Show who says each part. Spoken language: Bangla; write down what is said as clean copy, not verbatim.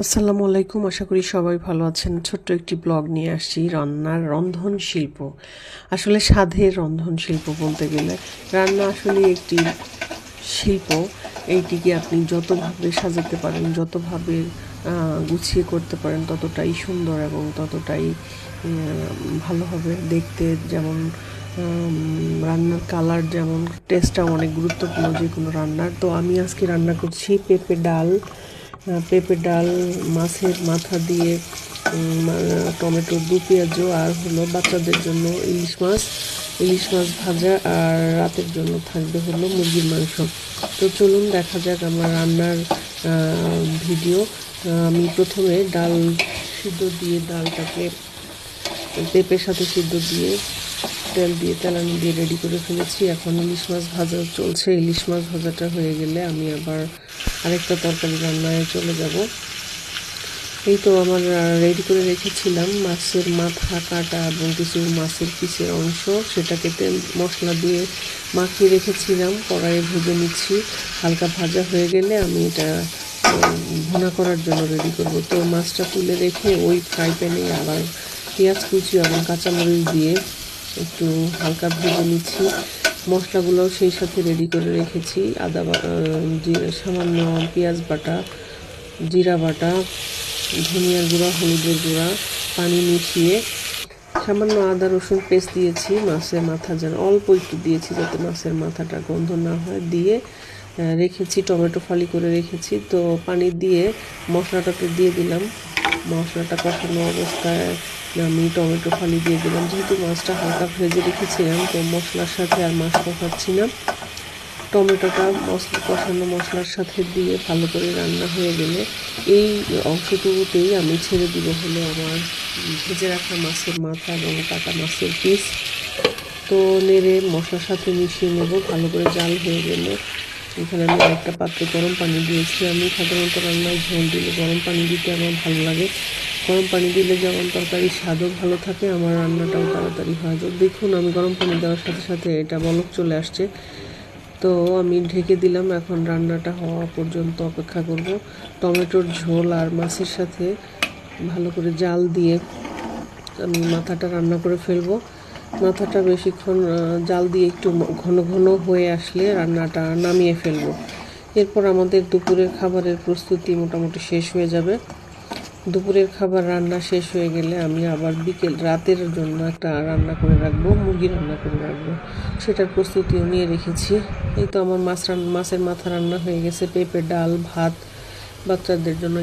Speaker 1: আসসালামু আলাইকুম, আশা করি সবাই ভালো আছেন। ছোট্ট একটি ব্লগ নিয়ে আসছি রন্ধন শিল্প। আসলে স্বাদের রন্ধন শিল্প বলতে গেলে রান্না আসলে একটি শিল্প। এইটিকে আপনি যতভাবে সাজাতে পারেন, যতভাবে গুছিয়ে করতে পারেন, ততটাই সুন্দর এবং ততটাই ভালো হবে দেখতে। যেমন রান্নার কালার, যেমন টেস্টটা অনেক গুরুত্বপূর্ণ যে কোনো রান্নার। তো আমি আজকে রান্না করছি পেঁপে ডাল, মাছের মাথা দিয়ে, টমেটো, দু পেঁয়াজও, আর হলো বাচ্চাদের জন্য ইলিশ মাছ ভাজা, আর রাতের জন্য থাকবে হলো মুরগির মাংস। তো চলুন দেখা যাক আমার রান্নার ভিডিও। আমি প্রথমে ডাল সিদ্ধ দিয়ে, ডালটাকে পেঁপের সাথে সিদ্ধ দিয়ে তেলানি দিয়ে রেডি করে ফেলেছি। এখন ইলিশ মাছ ভাজা চলছে। ইলিশ মাছ ভাজাটা হয়ে গেলে আমি আবার আরেকটা তরকারি রান্নায় চলে যাব। এই তো আমার রেডি করে রেখেছিলাম মাছের মাথা কাটা এবং কিছু মাছের পিসের অংশ, সেটাকে তেল মশলা দিয়ে মাখিয়ে রেখেছিলাম। কড়াইয়ে ভেজে নিচ্ছি। হালকা ভাজা হয়ে গেলে আমি এটা ভুনা করার জন্য রেডি করব। তো মাছটা তুলে রেখে ওই ফ্রাই প্যানে আবার পেঁয়াজ কুচি এবং কাঁচামরিচ দিয়ে একটু হালকা ভেজে নিচ্ছি। মশলাগুলোও সেই সাথে রেডি করে রেখেছি। সামান্য পেঁয়াজ বাটা, জিরা বাটা, ধনিয়ার গুঁড়া, হলুদের গুঁড়া, পানি মিশিয়ে সামান্য আদা রসুন পেস্ট দিয়েছি। মাছের মাথা যেন অল্প একটু দিয়েছি যাতে মাছের মাথাটা গন্ধ না হয়, দিয়ে রেখেছি। টমেটো ফালি করে রেখেছি। তো পানি দিয়ে মশলাটাকে দিয়ে দিলাম। মশলাটা কষানো অবস্থায় আমি টমেটো ফালি দিয়ে দিলাম। যেহেতু মাছটা হালকা ভেজে রেখেছিলাম, তো মশলার সাথে আর মাছ কষাচ্ছি না। টমেটোটা কষানো মশলার সাথে দিয়ে ভালো করে রান্না হয়ে গেলে এই অংশটুকুতেই আমি ছেড়ে দিব হলো আমার ভেজে রাখা মাছের মাথা এবং কাটা মাছের পিস। তো নেড়ে মশলার সাথে মিশিয়ে নেব। ভালো করে জাল হয়ে গেলে এখানে আমি আরেকটা পাত্রে গরম পানি দিয়েছি। আমি সাধারণত রান্নায় ঝোল দিলে গরম পানি দিতে আমার ভালো লাগে। গরম পানি দিলে যেমন তরকারির স্বাদও ভালো থাকে, আমার রান্নাটাও তাড়াতাড়ি হয়। তো দেখুন, আমি গরম পানি দেওয়ার সাথে সাথে এটা বলক চলে আসছে। তো আমি ঢেকে দিলাম। এখন রান্নাটা হওয়া পর্যন্ত অপেক্ষা করব। টমেটোর ঝোল আর মাছের সাথে ভালো করে জাল দিয়ে আমি মাথাটা রান্না করে ফেলবো। মাথাটা বেশিক্ষণ জাল দিয়ে একটু ঘন ঘন হয়ে আসলে রান্নাটা নামিয়ে ফেলবো। এরপর আমাদের দুপুরের খাবারের প্রস্তুতি মোটামুটি শেষ হয়ে যাবে। দুপুরের খাবার রান্না শেষ হয়ে গেলে আমি আবার রাতের জন্য একটা রান্না করে রাখবো, মুরগি রান্না করে রাখবো। সেটার প্রস্তুতিও নিয়ে রেখেছি। এই তো আমার মাছের মাথা রান্না হয়ে গেছে। পেঁপে ডাল, ভাত, বাচ্চাদের জন্য